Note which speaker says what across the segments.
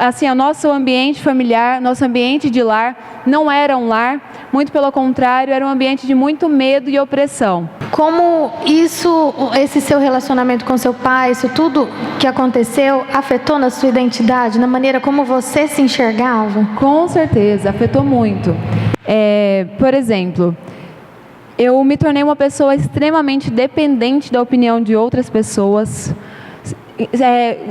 Speaker 1: assim, o nosso ambiente familiar, nosso ambiente de lar, não era um lar, muito pelo contrário, era um ambiente de muito medo e opressão.
Speaker 2: Como esse seu relacionamento com seu pai, isso tudo que aconteceu, afetou na sua identidade, na maneira como você se enxergava?
Speaker 1: Com certeza, afetou muito. Por exemplo, eu me tornei uma pessoa extremamente dependente da opinião de outras pessoas.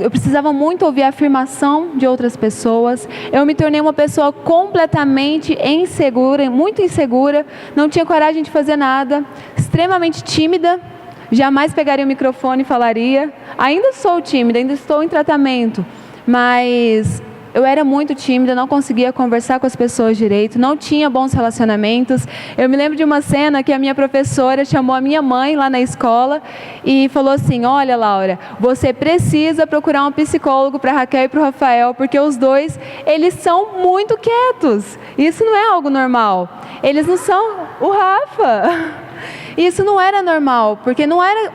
Speaker 1: Eu precisava muito ouvir a afirmação de outras pessoas. Eu me tornei uma pessoa completamente insegura, muito insegura, não tinha coragem de fazer nada, extremamente tímida, jamais pegaria o microfone e falaria. Ainda sou tímida, ainda estou em tratamento, mas eu era muito tímida, não conseguia conversar com as pessoas direito, não tinha bons relacionamentos. Eu me lembro de uma cena que a minha professora chamou a minha mãe lá na escola e falou assim: olha, Laura, você precisa procurar um psicólogo para a Raquel e para o Rafael, porque os dois, eles são muito quietos. Isso não é algo normal. Eles não são o Rafa. Isso não era normal, porque não era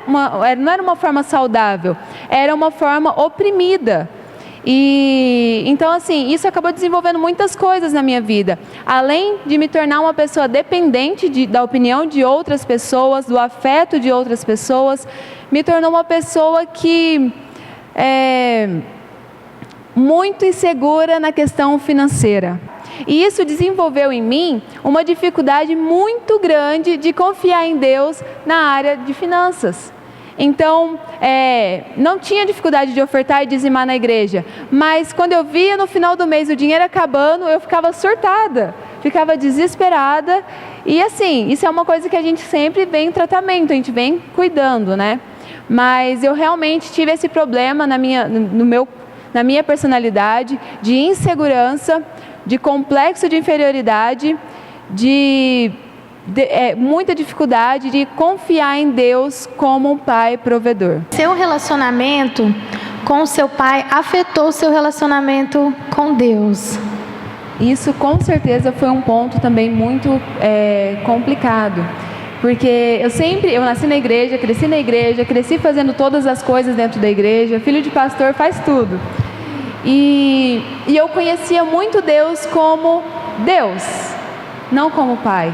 Speaker 1: uma forma saudável, era uma forma oprimida. E então, assim, isso acabou desenvolvendo muitas coisas na minha vida. Além de me tornar uma pessoa dependente da opinião de outras pessoas, do afeto de outras pessoas, me tornou uma pessoa que muito insegura na questão financeira. E isso desenvolveu em mim uma dificuldade muito grande de confiar em Deus na área de finanças. Então, não tinha dificuldade de ofertar e dizimar na igreja, mas quando eu via no final do mês o dinheiro acabando, eu ficava surtada, ficava desesperada. E assim, isso é uma coisa que a gente sempre vem em tratamento, a gente vem cuidando, né? Mas eu realmente tive esse problema na minha personalidade, de insegurança, de complexo de inferioridade, muita dificuldade de confiar em Deus como um pai provedor.
Speaker 2: Seu relacionamento com seu pai afetou seu relacionamento com Deus?
Speaker 1: Isso com certeza foi um ponto também muito complicado, porque eu nasci na igreja, cresci fazendo todas as coisas dentro da igreja, filho de pastor faz tudo. E eu conhecia muito Deus como Deus, não como pai.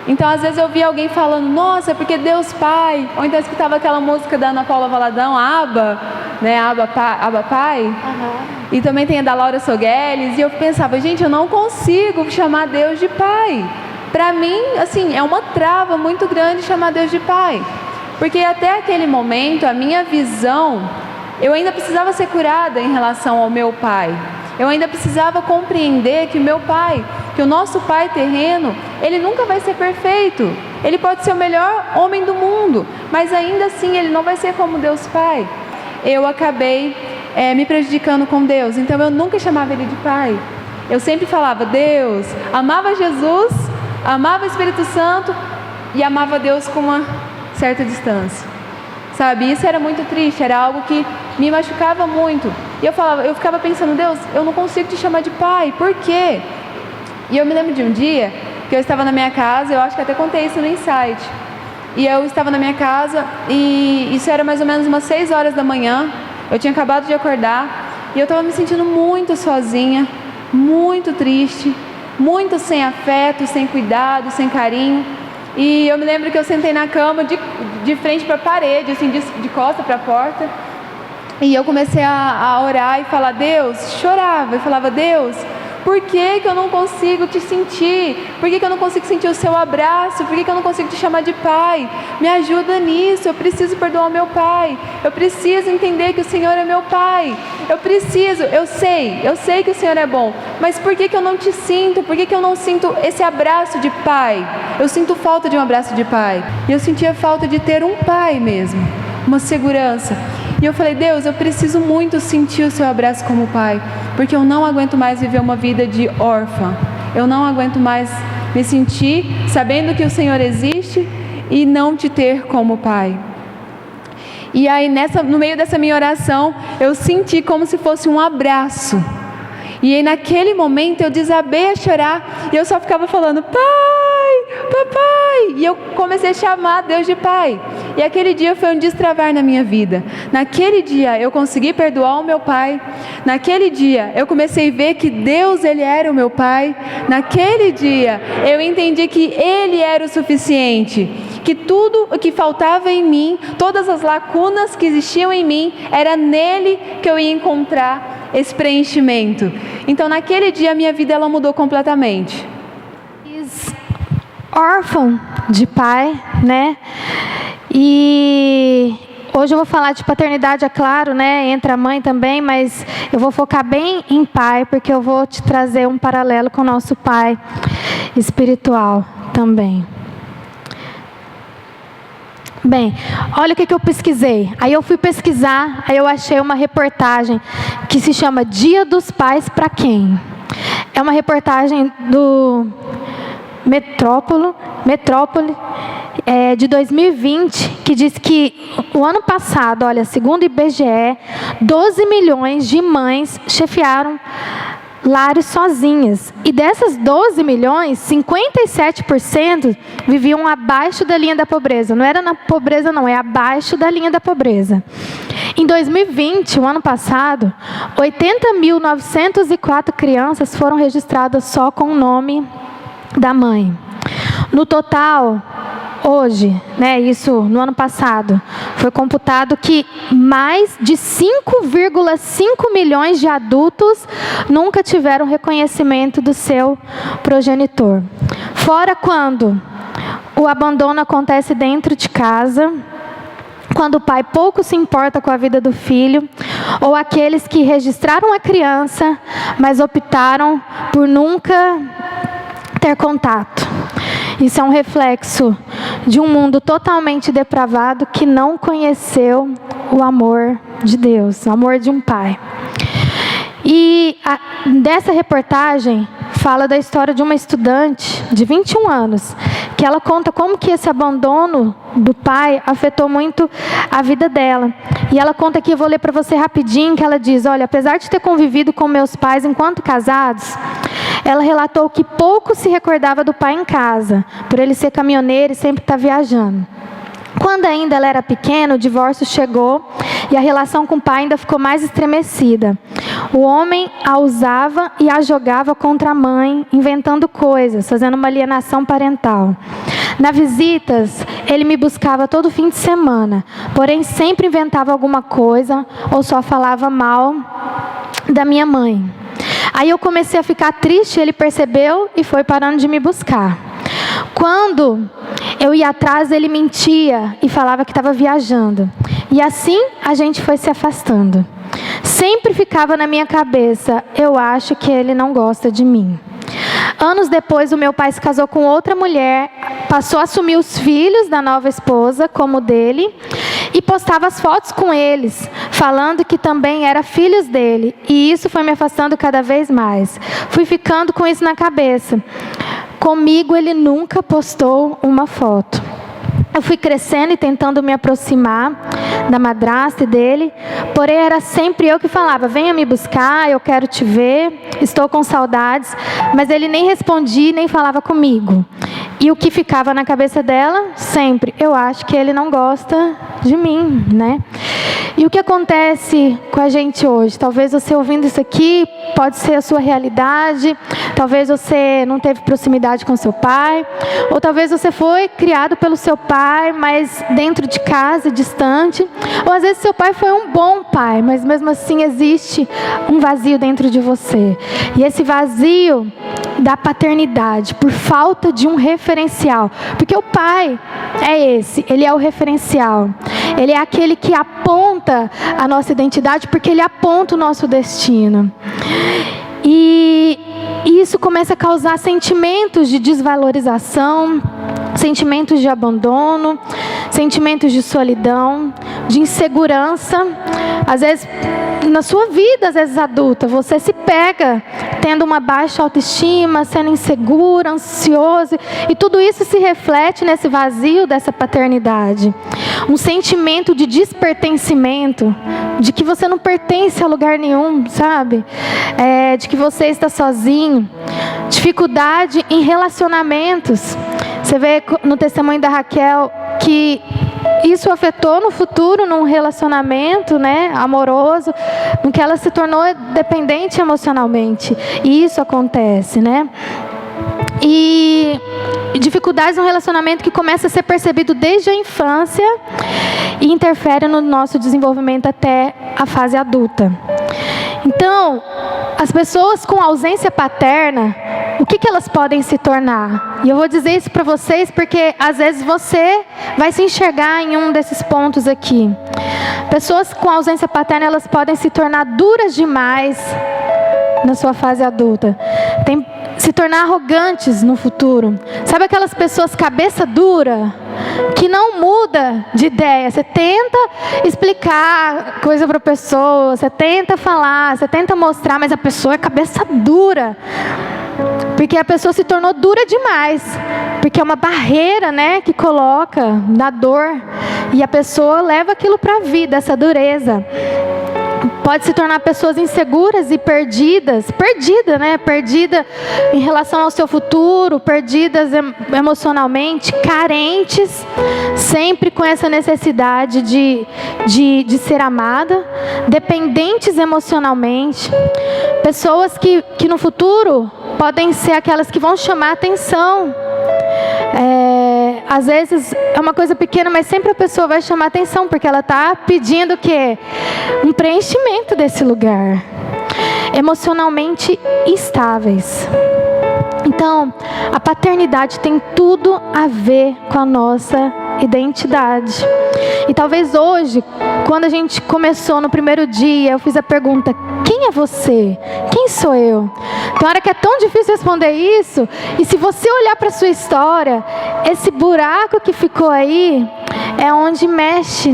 Speaker 1: Então, às vezes eu via alguém falando, nossa, porque Deus Pai, ou então eu escutava aquela música da Ana Paula Valadão, Abba, né, Abba Pai, e também tem a da Laura Sogueles, e eu pensava, gente, eu não consigo chamar Deus de Pai. Para mim, assim, é uma trava muito grande chamar Deus de Pai, porque até aquele momento, a minha visão, eu ainda precisava ser curada em relação ao meu pai. Eu ainda precisava compreender que o nosso pai terreno, ele nunca vai ser perfeito. Ele pode ser o melhor homem do mundo, mas ainda assim ele não vai ser como Deus Pai. Eu acabei me prejudicando com Deus, então eu nunca chamava ele de pai. Eu sempre falava Deus, amava Jesus, amava o Espírito Santo e amava Deus com uma certa distância. Sabe, isso era muito triste, era algo que me machucava muito. E eu ficava pensando, Deus, eu não consigo te chamar de pai, por quê? E eu me lembro de um dia que eu estava na minha casa, eu acho que até contei isso no Insight. E eu estava na minha casa e isso era mais ou menos umas 6 horas da manhã. Eu tinha acabado de acordar e eu estava me sentindo muito sozinha, muito triste, muito sem afeto, sem cuidado, sem carinho. E eu me lembro que eu sentei na cama de frente para a parede, assim, de costa para a porta. E eu comecei a orar e falar, Deus, chorava e falava, Deus, por que eu não consigo te sentir? Por que eu não consigo sentir o seu abraço? Por que eu não consigo te chamar de pai? Me ajuda nisso, eu preciso perdoar o meu pai. Eu preciso entender que o Senhor é meu pai. Eu sei que o Senhor é bom. Mas por que eu não te sinto? Por que eu não sinto esse abraço de pai? Eu sinto falta de um abraço de pai. E eu sentia falta de ter um pai mesmo, uma segurança. E eu falei, Deus, eu preciso muito sentir o seu abraço como pai, porque eu não aguento mais viver uma vida de órfã. Eu não aguento mais me sentir sabendo que o Senhor existe e não te ter como pai. E aí, no meio dessa minha oração, eu senti como se fosse um abraço. E aí, naquele momento, eu desabei a chorar e eu só ficava falando, pai, papai. E eu comecei a chamar Deus de pai. E aquele dia foi um destravar na minha vida. Naquele dia eu consegui perdoar o meu pai. Naquele dia eu comecei a ver que Deus, Ele era o meu pai. Naquele dia eu entendi que Ele era o suficiente. Que tudo o que faltava em mim, todas as lacunas que existiam em mim, era nele que eu ia encontrar esse preenchimento. Então naquele dia a minha vida ela mudou completamente.
Speaker 2: Órfão de pai, né? E hoje eu vou falar de paternidade, é claro, né? Entra a mãe também, mas eu vou focar bem em pai, porque eu vou te trazer um paralelo com o nosso pai espiritual também. Bem, olha o que eu pesquisei. Aí eu fui pesquisar, aí eu achei uma reportagem que se chama Dia dos Pais para quem? É uma reportagem do Metrópole, de 2020, que diz que o ano passado, olha, segundo o IBGE, 12 milhões de mães chefiaram lares sozinhas. E dessas 12 milhões, 57% viviam abaixo da linha da pobreza. Não era na pobreza não, é abaixo da linha da pobreza. Em 2020, o ano passado, 80.904 crianças foram registradas só com o nome da mãe. No total, hoje, né, isso no ano passado, foi computado que mais de 5,5 milhões de adultos nunca tiveram reconhecimento do seu progenitor. Fora quando o abandono acontece dentro de casa, quando o pai pouco se importa com a vida do filho, ou aqueles que registraram a criança, mas optaram por nunca ter contato. Isso é um reflexo de um mundo totalmente depravado que não conheceu o amor de Deus, o amor de um pai. E dessa reportagem fala da história de uma estudante de 21 anos, que ela conta como que esse abandono do pai afetou muito a vida dela. E ela conta aqui, eu vou ler para você rapidinho, que ela diz, olha, apesar de ter convivido com meus pais enquanto casados, ela relatou que pouco se recordava do pai em casa, por ele ser caminhoneiro e sempre estar viajando. Quando ainda ela era pequena, o divórcio chegou e a relação com o pai ainda ficou mais estremecida. O homem a usava e a jogava contra a mãe, inventando coisas, fazendo uma alienação parental. Nas visitas, ele me buscava todo fim de semana, porém sempre inventava alguma coisa ou só falava mal da minha mãe. Aí eu comecei a ficar triste, ele percebeu e foi parando de me buscar. Quando eu ia atrás, ele mentia e falava que estava viajando. E assim a gente foi se afastando. Sempre ficava na minha cabeça, eu acho que ele não gosta de mim. Anos depois, o meu pai se casou com outra mulher, passou a assumir os filhos da nova esposa, como o dele, e postava as fotos com eles, falando que também eram filhos dele. E isso foi me afastando cada vez mais. Fui ficando com isso na cabeça. Comigo ele nunca postou uma foto. Eu fui crescendo e tentando me aproximar da madrasta e dele, porém era sempre eu que falava, venha me buscar, eu quero te ver, estou com saudades, mas ele nem respondia, nem falava comigo. E o que ficava na cabeça dela, sempre, eu acho que ele não gosta de mim, né? E o que acontece com a gente hoje? Talvez você ouvindo isso aqui, pode ser a sua realidade, talvez você não teve proximidade com seu pai, ou talvez você foi criado pelo seu pai, mas dentro de casa, distante, ou às vezes seu pai foi um bom pai, mas mesmo assim existe um vazio dentro de você. E esse vazio da paternidade, por falta de um referencial, porque o pai é esse, ele é o referencial, ele é aquele que aponta a nossa identidade, porque ele aponta o nosso destino. E isso começa a causar sentimentos de desvalorização, sentimentos de abandono, sentimentos de solidão, de insegurança. Às vezes, na sua vida, às vezes adulta, você se pega tendo uma baixa autoestima, sendo insegura, ansioso, e tudo isso se reflete nesse vazio dessa paternidade. Um sentimento de despertencimento, de que você não pertence a lugar nenhum, sabe? De que você está sozinho. Dificuldade em relacionamentos. Você vê no testemunho da Raquel que isso afetou no futuro, num relacionamento, né, amoroso, no que ela se tornou dependente emocionalmente. E isso acontece, né? E dificuldades no relacionamento que começa a ser percebido desde a infância e interfere no nosso desenvolvimento até a fase adulta. Então, as pessoas com ausência paterna, o que elas podem se tornar? E eu vou dizer isso para vocês porque às vezes você vai se enxergar em um desses pontos aqui. Pessoas com ausência paterna, elas podem se tornar duras demais na sua fase adulta. Se tornar arrogantes no futuro. Sabe aquelas pessoas cabeça dura, que não muda de ideia? Você tenta explicar coisa para a pessoa, você tenta falar, você tenta mostrar, mas a pessoa é cabeça dura. Porque a pessoa se tornou dura demais. Porque é uma barreira, né, que coloca na dor. E a pessoa leva aquilo para a vida, essa dureza. Pode se tornar pessoas inseguras e perdidas, perdida em relação ao seu futuro, perdidas emocionalmente, carentes, sempre com essa necessidade de ser amada, dependentes emocionalmente, pessoas que no futuro podem ser aquelas que vão chamar atenção. Às vezes é uma coisa pequena, mas sempre a pessoa vai chamar atenção, porque ela está pedindo o quê? Um preenchimento desse lugar. Emocionalmente instáveis. Então, a paternidade tem tudo a ver com a nossa identidade. E talvez hoje, quando a gente começou no primeiro dia, eu fiz a pergunta: quem é você? Quem sou eu? Tem hora que é tão difícil responder isso. E se você olhar para a sua história, esse buraco que ficou aí é onde mexe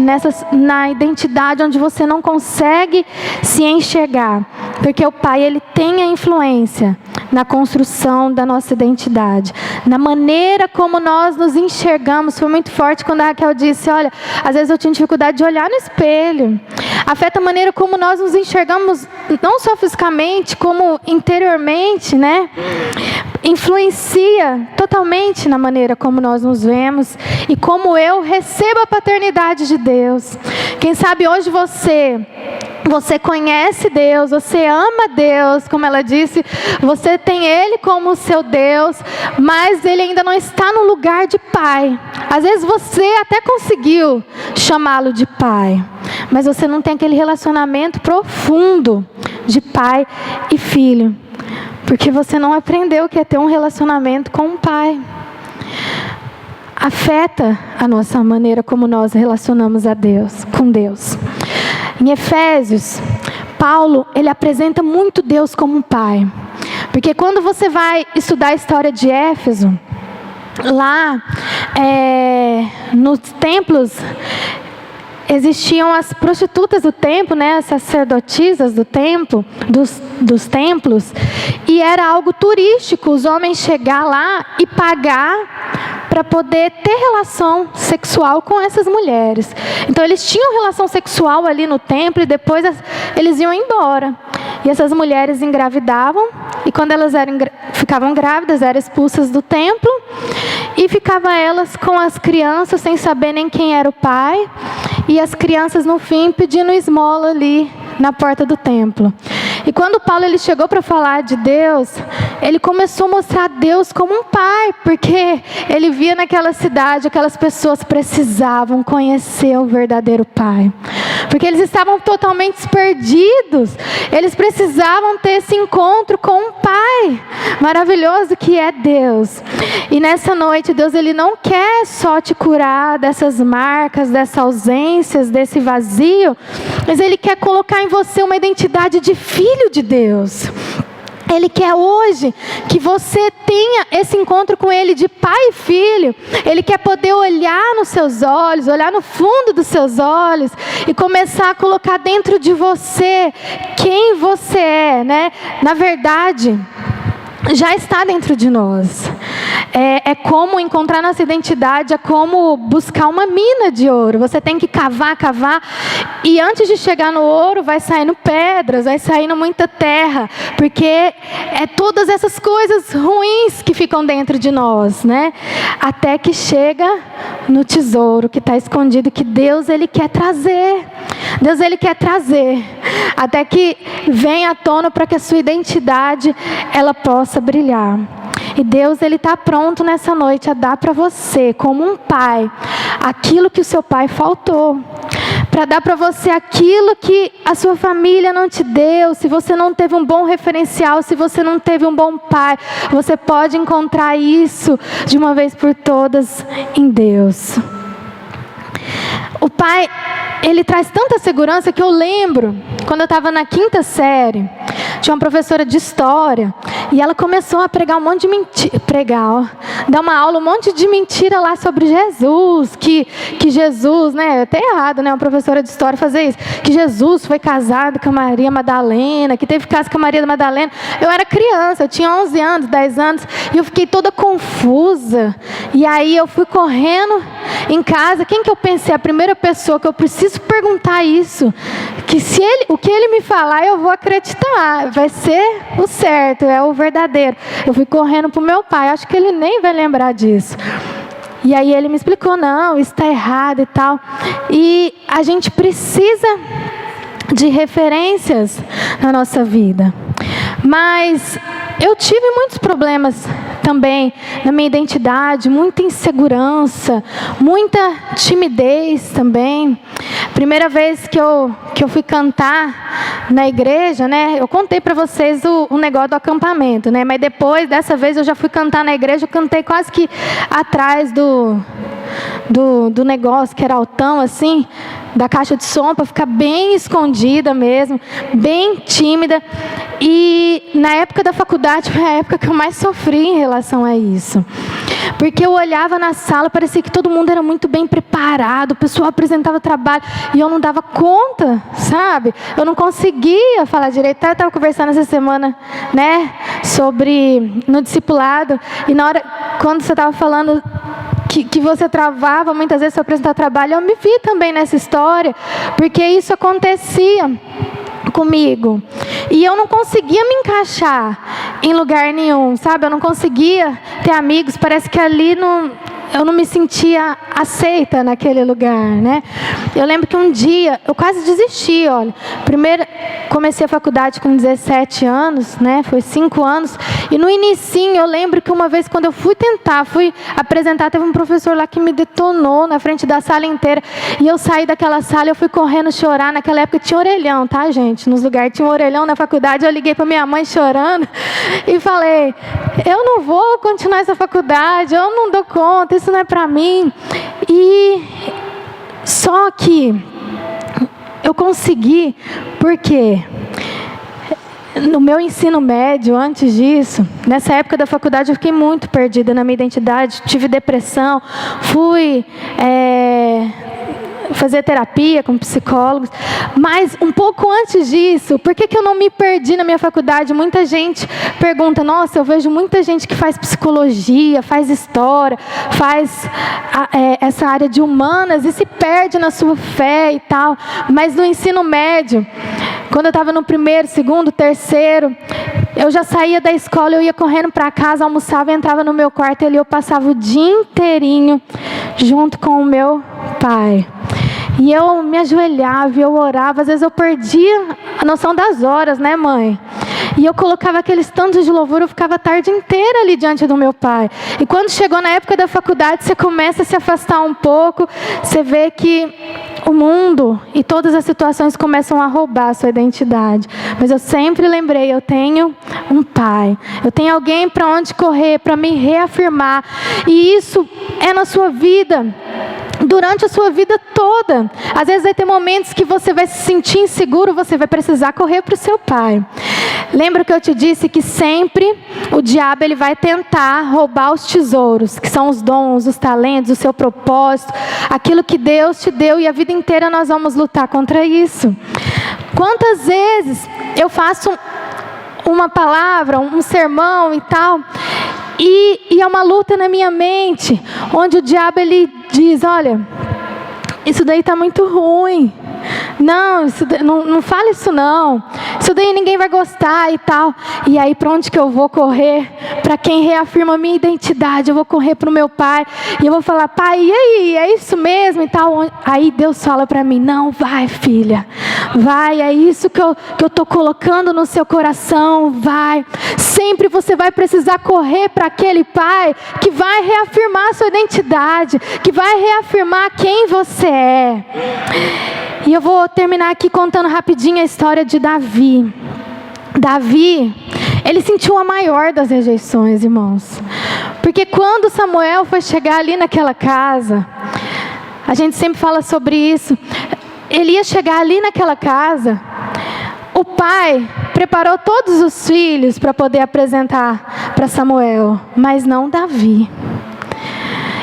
Speaker 2: na identidade, onde você não consegue se enxergar. Porque o pai, ele tem a influência na construção da nossa identidade, na maneira como nós nos enxergamos. Foi muito forte quando a Raquel disse: olha, às vezes eu tinha dificuldade de olhar no espelho. Afeta a maneira como nós nos enxergamos, não só fisicamente, como interiormente, né? Influencia totalmente na maneira como nós nos vemos e como eu recebo a paternidade de Deus. Quem sabe hoje você conhece Deus, você ama Deus, como ela disse, você tem Ele como seu Deus, mas Ele ainda não está no lugar de pai. Às vezes você até conseguiu chamá-lo de pai, mas você não tem aquele relacionamento profundo de pai e filho, porque você não aprendeu o que é ter um relacionamento com um pai. Afeta a nossa maneira como nós relacionamos a Deus, com Deus. Em Efésios, Paulo, ele apresenta muito Deus como um pai. Porque quando você vai estudar a história de Éfeso, lá nos templos existiam as prostitutas do templo, né, as sacerdotisas do templo, dos templos, e era algo turístico os homens chegar lá e pagar para poder ter relação sexual com essas mulheres. Então eles tinham relação sexual ali no templo e depois eles iam embora. E essas mulheres engravidavam, e quando elas ficavam grávidas, eram expulsas do templo, e ficavam elas com as crianças sem saber nem quem era o pai, e as crianças no fim pedindo esmola ali na porta do templo. E quando Paulo ele chegou para falar de Deus, ele começou a mostrar Deus como um pai, porque ele via naquela cidade, aquelas pessoas precisavam conhecer o verdadeiro pai, porque eles estavam totalmente perdidos, eles precisavam ter esse encontro com um pai maravilhoso que é Deus. E nessa noite, Deus ele não quer só te curar dessas marcas, dessas ausências, desse vazio, mas Ele quer colocar em você uma identidade de filho de Deus. Ele quer hoje que você tenha esse encontro com Ele de pai e filho. Ele quer poder olhar nos seus olhos, olhar no fundo dos seus olhos e começar a colocar dentro de você quem você é, né? Na verdade, já está dentro de nós. É como encontrar nossa identidade, é como buscar uma mina de ouro. Você tem que cavar, e antes de chegar no ouro vai saindo pedras, vai saindo muita terra, porque é todas essas coisas ruins que ficam dentro de nós, né? Até que chega no tesouro que está escondido, que Deus, Ele quer trazer. Deus, Ele quer trazer, até que venha à tona para que a sua identidade, ela possa brilhar. E Deus, Ele está pronto nessa noite a dar para você, como um pai, aquilo que o seu pai faltou. Para dar para você aquilo que a sua família não te deu. Se você não teve um bom referencial, se você não teve um bom pai, você pode encontrar isso de uma vez por todas em Deus. O pai, ele traz tanta segurança que eu lembro, quando eu estava na 5ª série, tinha uma professora de história, e ela começou a pregar um monte de mentira, dar uma aula, um monte de mentira lá sobre Jesus, que Jesus, né, até errado, né, uma professora de história fazer isso, que Jesus foi casado com a Maria Madalena, que teve caso com a Maria Madalena. Eu era criança, eu tinha 11 anos, 10 anos, e eu fiquei toda confusa, e aí eu fui correndo em casa. Quem que eu pensei? A primeira pessoa que eu preciso perguntar isso, que se o que ele me falar, eu vou acreditar, vai ser o certo, é o verdadeiro. Eu fui correndo para o meu pai, acho que ele nem vai lembrar disso. E aí ele me explicou, não, isso está errado e tal. E a gente precisa de referências na nossa vida. Mas eu tive muitos problemas também na minha identidade, muita insegurança, muita timidez também. Primeira vez que eu fui cantar na igreja, né? Eu contei para vocês o negócio do acampamento, né? Mas depois, dessa vez, eu já fui cantar na igreja, eu cantei quase que atrás do negócio, que era altão, assim, da caixa de som, para ficar bem escondida mesmo, bem tímida. E na época da faculdade foi a época que eu mais sofri em relação a isso. Porque eu olhava na sala, parecia que todo mundo era muito bem preparado, o pessoal apresentava trabalho, e eu não dava conta, sabe? Eu não conseguia falar direito. Eu estava conversando essa semana, né, no discipulado, e na hora, quando você estava falando que você travava muitas vezes para apresentar trabalho, eu me vi também nessa história, porque isso acontecia comigo. E eu não conseguia me encaixar em lugar nenhum, sabe? Eu não conseguia ter amigos, parece que ali eu não me sentia aceita naquele lugar, né? Eu lembro que um dia, eu quase desisti, olha. Primeiro, comecei a faculdade com 17 anos, né? Foi 5 anos. E no inicinho, eu lembro que uma vez, quando eu fui apresentar, teve um professor lá que me detonou na frente da sala inteira. E eu saí daquela sala, eu fui correndo chorar. Naquela época tinha orelhão, tá, gente? Nos lugares tinha um orelhão na faculdade. Eu liguei para minha mãe chorando e falei, eu não vou continuar essa faculdade, eu não dou conta, isso não é para mim. E só que eu consegui, porque no meu ensino médio, antes disso, nessa época da faculdade, eu fiquei muito perdida na minha identidade, tive depressão, fui fazer terapia com psicólogos, mas um pouco antes disso, por que eu não me perdi na minha faculdade? Muita gente pergunta, nossa, eu vejo muita gente que faz psicologia, faz história, faz essa área de humanas e se perde na sua fé e tal, mas no ensino médio, quando eu estava no 1º, 2º, 3º, eu já saía da escola, eu ia correndo para casa, almoçava, entrava no meu quarto e ali eu passava o dia inteirinho junto com o meu pai. E eu me ajoelhava, eu orava, às vezes eu perdia a noção das horas, né, mãe? E eu colocava aqueles tantos de louvor, eu ficava a tarde inteira ali diante do meu pai. E quando chegou na época da faculdade, você começa a se afastar um pouco, você vê que o mundo e todas as situações começam a roubar a sua identidade. Mas eu sempre lembrei, eu tenho um pai, eu tenho alguém para onde correr, para me reafirmar. E isso é na sua vida, durante a sua vida toda. Às vezes vai ter momentos que você vai se sentir inseguro, você vai precisar correr para o seu pai. Lembra que eu te disse que sempre o diabo ele vai tentar roubar os tesouros, que são os dons, os talentos, o seu propósito, aquilo que Deus te deu, e a vida inteira nós vamos lutar contra isso. Quantas vezes eu faço uma palavra, um sermão e tal, e é uma luta na minha mente, onde o diabo ele diz, olha, isso daí está muito ruim. Não, não fala isso não. Isso isso daí ninguém vai gostar e tal. E aí para onde que eu vou correr? Para quem reafirma a minha identidade. Eu vou correr para o meu pai e eu vou falar: pai, e aí, é isso mesmo e tal. Aí Deus fala para mim: não, vai filha, vai, é isso que eu estou colocando no seu coração, vai. Sempre você vai precisar correr para aquele pai que vai reafirmar a sua identidade, que vai reafirmar quem você é. E eu vou terminar aqui contando rapidinho a história de Davi. Davi, ele sentiu a maior das rejeições, irmãos. Porque quando Samuel foi chegar ali naquela casa, a gente sempre fala sobre isso, ele ia chegar ali naquela casa, o pai preparou todos os filhos para poder apresentar para Samuel, mas não Davi.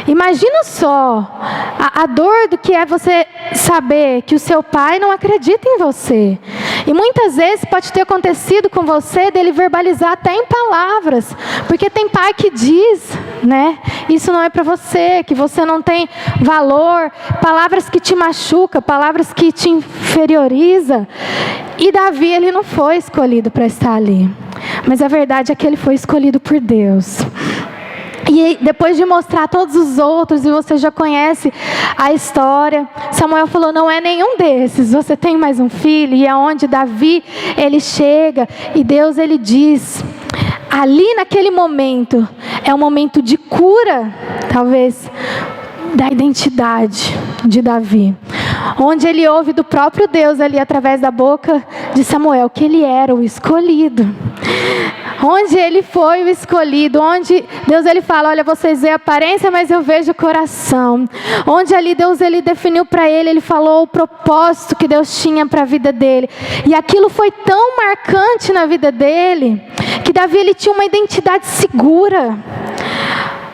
Speaker 2: Imagina só a dor do que é você saber que o seu pai não acredita em você. E muitas vezes pode ter acontecido com você dele verbalizar até em palavras. Porque tem pai que diz, né? Isso não é para você, que você não tem valor. Palavras que te machucam, palavras que te inferiorizam. E Davi, ele não foi escolhido para estar ali. Mas a verdade é que ele foi escolhido por Deus. E depois de mostrar todos os outros, e você já conhece a história, Samuel falou: não é nenhum desses, você tem mais um filho. E é onde Davi, ele chega, e Deus, ele diz, ali naquele momento, é um momento de cura, talvez, da identidade de Davi. Onde ele ouve do próprio Deus ali, através da boca de Samuel, que ele era o escolhido. Onde ele foi o escolhido, onde Deus ele fala: olha, vocês veem a aparência, mas eu vejo o coração. Onde ali Deus ele definiu para ele, ele falou o propósito que Deus tinha para a vida dele. E aquilo foi tão marcante na vida dele, que Davi ele tinha uma identidade segura.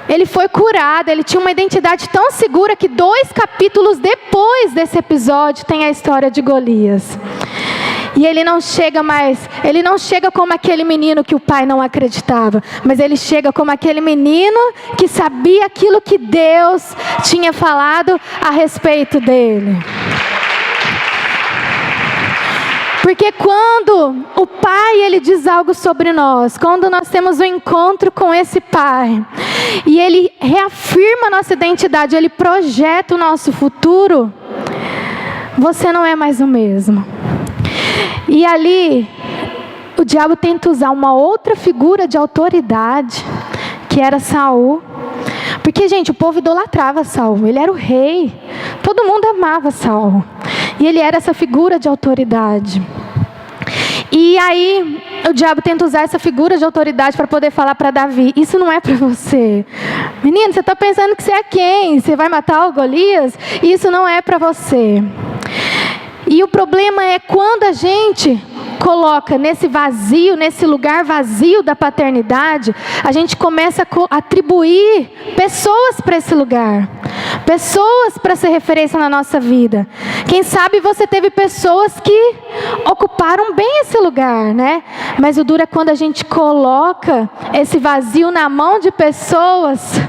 Speaker 2: Ele foi curado, ele tinha uma identidade tão segura que 2 capítulos depois desse episódio tem a história de Golias. E ele não chega como aquele menino que o pai não acreditava, mas ele chega como aquele menino que sabia aquilo que Deus tinha falado a respeito dele. Porque quando o Pai ele diz algo sobre nós, quando nós temos um encontro com esse Pai, e Ele reafirma a nossa identidade, Ele projeta o nosso futuro, você não é mais o mesmo. E ali, o diabo tenta usar uma outra figura de autoridade, que era Saul. Porque, gente, o povo idolatrava Saul, ele era o rei, todo mundo amava Saul. E ele era essa figura de autoridade. E aí, o diabo tenta usar essa figura de autoridade para poder falar para Davi: isso não é para você. Menino, você está pensando que você é quem? Você vai matar o Golias? Isso não é para você. E o problema é quando a gente coloca nesse vazio, nesse lugar vazio da paternidade, a gente começa a atribuir pessoas para esse lugar. Pessoas para ser referência na nossa vida. Quem sabe você teve pessoas que ocuparam bem esse lugar, né? Mas o duro é quando a gente coloca esse vazio na mão de pessoas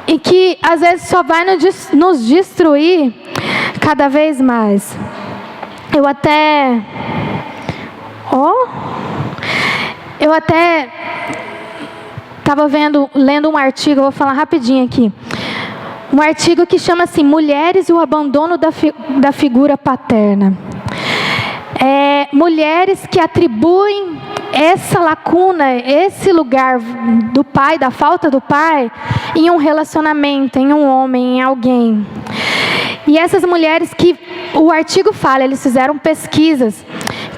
Speaker 2: e que às vezes só vai nos destruir cada vez mais. Eu até estava lendo um artigo, eu vou falar rapidinho aqui. Um artigo que chama assim: Mulheres e o abandono da figura paterna. Mulheres que atribuem essa lacuna, esse lugar do pai, da falta do pai, em um relacionamento, em um homem, em alguém. E essas mulheres que o artigo fala, eles fizeram pesquisas,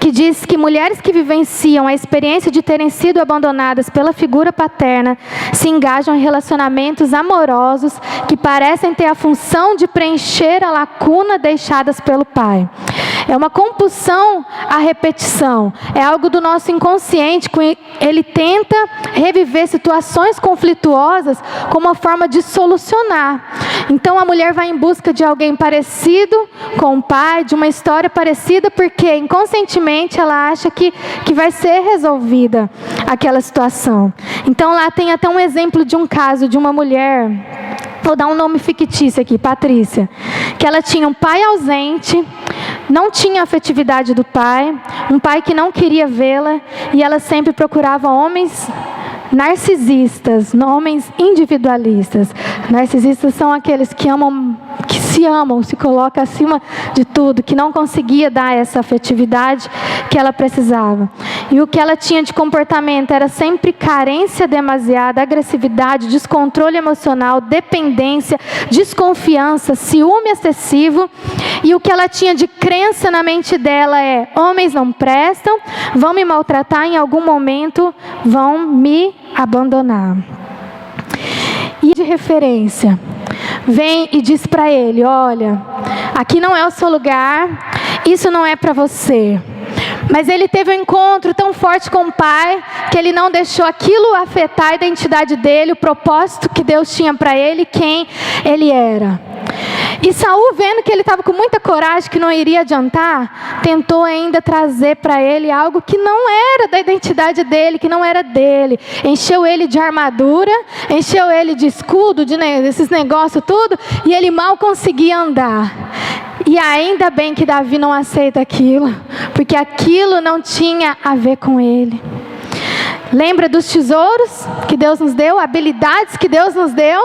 Speaker 2: que diz que mulheres que vivenciam a experiência de terem sido abandonadas pela figura paterna se engajam em relacionamentos amorosos que parecem ter a função de preencher a lacuna deixadas pelo pai. É uma compulsão à repetição, é algo do nosso inconsciente, ele tenta reviver situações conflituosas como uma forma de solucionar. Então a mulher vai em busca de alguém parecido com o pai, de uma história parecida, porque inconscientemente ela acha que vai ser resolvida aquela situação. Então lá tem até um exemplo de um caso de uma mulher, vou dar um nome fictício aqui, Patrícia, que ela tinha um pai ausente, não tinha a afetividade do pai, um pai que não queria vê-la, e ela sempre procurava homens narcisistas, homens individualistas. Narcisistas são aqueles que se amam, se colocam acima de tudo, que não conseguia dar essa afetividade que ela precisava. E o que ela tinha de comportamento era sempre carência demasiada, agressividade, descontrole emocional, dependência, desconfiança, ciúme excessivo. E o que ela tinha de crença na mente dela é: homens não prestam, vão me maltratar em algum momento, vão me abandonar. E de referência, vem e diz para ele: olha, aqui não é o seu lugar, isso não é para você. Mas ele teve um encontro tão forte com o pai, que ele não deixou aquilo afetar a identidade dele, o propósito que Deus tinha para ele, quem ele era. E Saul, vendo que ele estava com muita coragem, que não iria adiantar, tentou ainda trazer para ele algo que não era da identidade dele, que não era dele. Encheu ele de armadura, encheu ele de escudo, desses negócios tudo, e ele mal conseguia andar. E ainda bem que Davi não aceita aquilo, porque aquilo não tinha a ver com ele. Lembra dos tesouros que Deus nos deu, habilidades que Deus nos deu?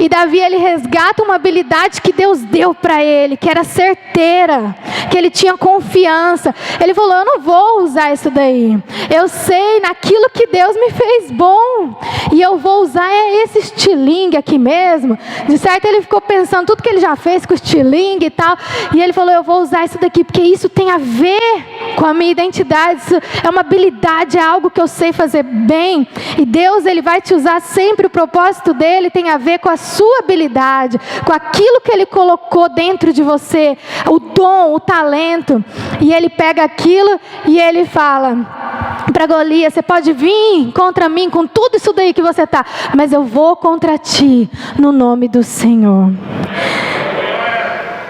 Speaker 2: E Davi, ele resgata uma habilidade que Deus deu para ele, que era certeira, que ele tinha confiança. Ele falou: eu não vou usar isso daí. Eu sei naquilo que Deus me fez bom, e eu vou usar esse estilingue aqui mesmo. De certo, ele ficou pensando tudo que ele já fez com o estilingue e tal. E ele falou: eu vou usar isso daqui, porque isso tem a ver com a minha identidade. Isso é uma habilidade, é algo que eu sei fazer bem. E Deus, ele vai te usar sempre. O propósito dele tem a ver com a sua habilidade, com aquilo que ele colocou dentro de você, o dom, o talento. E ele pega aquilo e ele fala para Golias: você pode vir contra mim com tudo isso daí que você está, mas eu vou contra ti no nome do Senhor.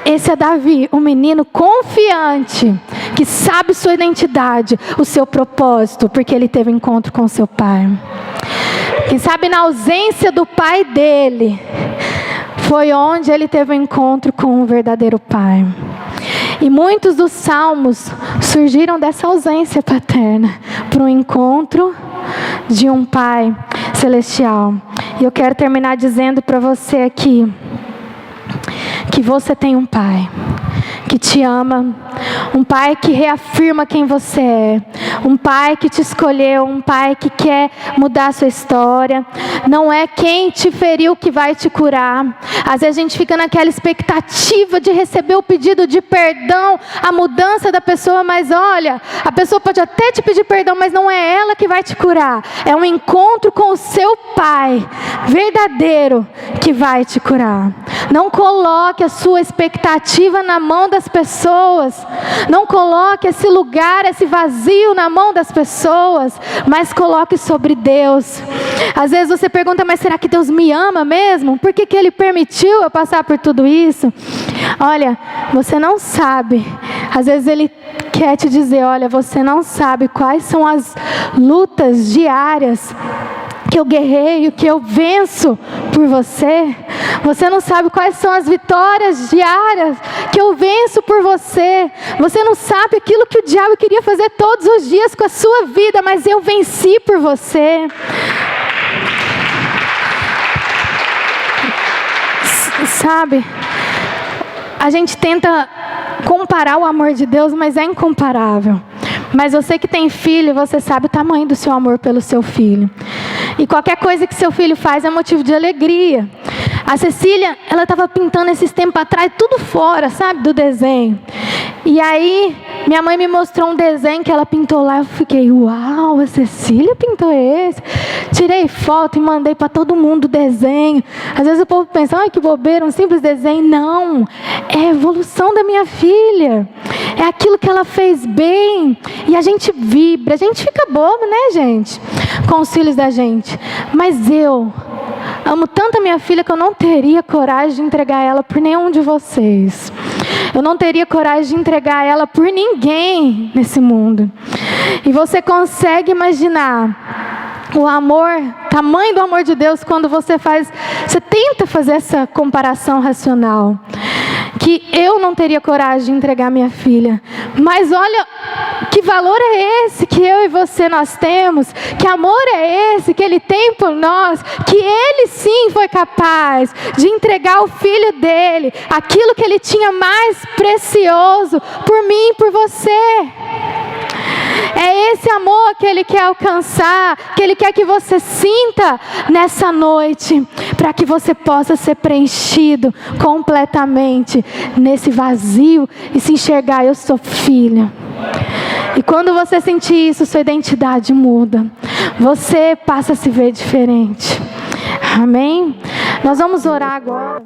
Speaker 2: Esse é Davi, um menino confiante, que sabe sua identidade, o seu propósito, porque ele teve encontro com seu pai. Quem sabe na ausência do pai dele, foi onde ele teve um encontro com o verdadeiro pai. E muitos dos salmos surgiram dessa ausência paterna, para um encontro de um pai celestial. E eu quero terminar dizendo para você aqui, que você tem um pai que te ama, um pai que reafirma quem você é, um pai que te escolheu, um pai que quer mudar a sua história. Não é quem te feriu que vai te curar. Às vezes a gente fica naquela expectativa de receber o pedido de perdão, a mudança da pessoa, mas olha, a pessoa pode até te pedir perdão, mas não é ela que vai te curar. É um encontro com o seu pai verdadeiro que vai te curar. Não coloque a sua expectativa na mão das pessoas. Não coloque esse lugar, esse vazio na mão das pessoas, mas coloque sobre Deus. Às vezes você pergunta: mas será que Deus me ama mesmo? Por que que Ele permitiu eu passar por tudo isso? Olha, você não sabe. Às vezes Ele quer te dizer: olha, você não sabe quais são as lutas diárias que eu guerreio, que eu venço por você. Você não sabe quais são as vitórias diárias que eu venço por você. Você não sabe aquilo que o diabo queria fazer todos os dias com a sua vida, mas eu venci por você. Sabe, a gente tenta comparar o amor de Deus, mas é incomparável. Mas você que tem filho, você sabe o tamanho do seu amor pelo seu filho. E qualquer coisa que seu filho faz é motivo de alegria. A Cecília, ela estava pintando esses tempos atrás, tudo fora, sabe, do desenho. E aí, minha mãe me mostrou um desenho que ela pintou lá. Eu fiquei: uau, a Cecília pintou esse. Tirei foto e mandei para todo mundo o desenho. Às vezes o povo pensa: ai, que bobeira, um simples desenho. Não, é a evolução da minha filha. É aquilo que ela fez bem. E a gente vibra, a gente fica bobo, né, gente? Com os filhos da gente. Mas eu amo tanto a minha filha que eu não teria coragem de entregar ela por nenhum de vocês. Eu não teria coragem de entregar ela por ninguém nesse mundo. E você consegue imaginar o amor, tamanho do amor de Deus, quando você tenta fazer essa comparação racional. Que que eu não teria coragem de entregar minha filha. Mas olha, que valor é esse que eu e você nós temos? Que amor é esse que Ele tem por nós? Que Ele sim foi capaz de entregar o filho dele, aquilo que Ele tinha mais precioso, por mim e por você. É esse amor que Ele quer alcançar, que Ele quer que você sinta nessa noite, para que você possa ser preenchido completamente nesse vazio e se enxergar: eu sou filha. E quando você sentir isso, sua identidade muda. Você passa a se ver diferente. Amém? Nós vamos orar agora.